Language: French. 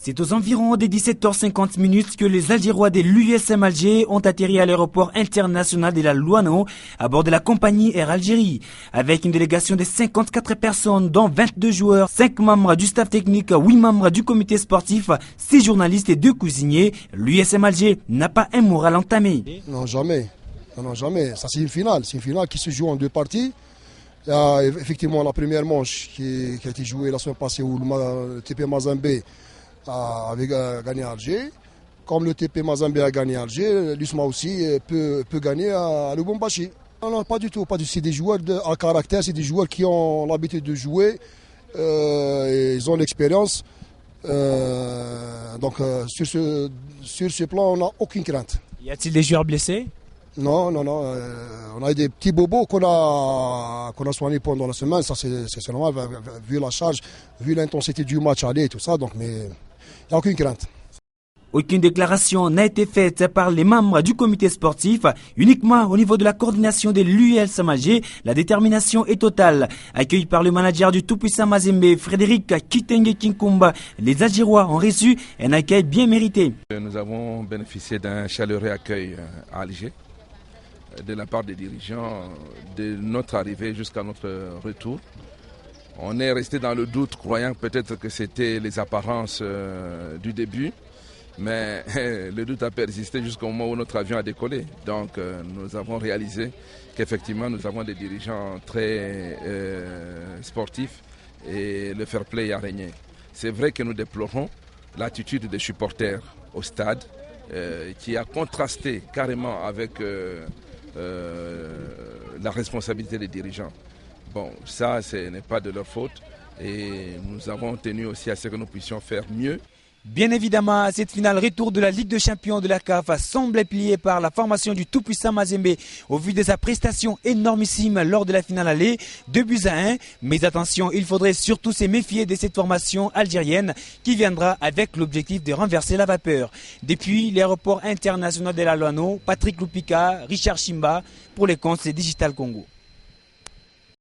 C'est aux environs des 17h50 que les Algérois de l'USM Alger ont atterri à l'aéroport international de la Louano à bord de la compagnie Air Algérie. Avec une délégation de 54 personnes, dont 22 joueurs, 5 membres du staff technique, 8 membres du comité sportif, 6 journalistes et 2 cuisiniers, l'USM Alger n'a pas un moral entamé. Non, jamais. Non, jamais. Ça, c'est une finale. C'est une finale qui se joue en 2 parties. Il y a effectivement la première manche qui a été jouée la semaine passée où le TP Mazembe avait gagné Alger. Comme le TP Mazembe a gagné Alger, l'USMA aussi peut gagner à Lubumbashi. Non, pas du tout. C'est des joueurs à caractère, c'est des joueurs qui ont l'habitude de jouer, ils ont l'expérience. Donc sur ce plan, on n'a aucune crainte. Y a-t-il des joueurs blessés? Non. On a des petits bobos qu'on a soignés pendant la semaine. Ça, c'est normal, vu la charge, vu l'intensité du match aller et tout ça. Donc, mais il n'y a aucune crainte. Aucune déclaration n'a été faite par les membres du comité sportif. Uniquement au niveau de la coordination de l'USM Alger, la détermination est totale. Accueilli par le manager du tout-puissant Mazembe, Frédéric Kitenge Kinkumba, les Algérois ont reçu un accueil bien mérité. Nous avons bénéficié d'un chaleureux accueil à Alger, de la part des dirigeants, de notre arrivée jusqu'à notre retour. On est resté dans le doute, croyant peut-être que c'était les apparences du début. Mais le doute a persisté jusqu'au moment où notre avion a décollé. Donc nous avons réalisé qu'effectivement nous avons des dirigeants très sportifs et le fair play a régné. C'est vrai que nous déplorons l'attitude des supporters au stade qui a contrasté carrément avec la responsabilité des dirigeants. Bon, ça ce n'est pas de leur faute et nous avons tenu aussi à ce que nous puissions faire mieux. Bien évidemment, cette finale retour de la Ligue des Champions de la CAF semble pliée par la formation du tout-puissant Mazembe au vu de sa prestation énormissime lors de la finale aller, 2-1. Mais attention, il faudrait surtout se méfier de cette formation algérienne qui viendra avec l'objectif de renverser la vapeur. Depuis l'aéroport international de la Louano, Patrick Lupika, Richard Chimba pour les comptes Digital Congo.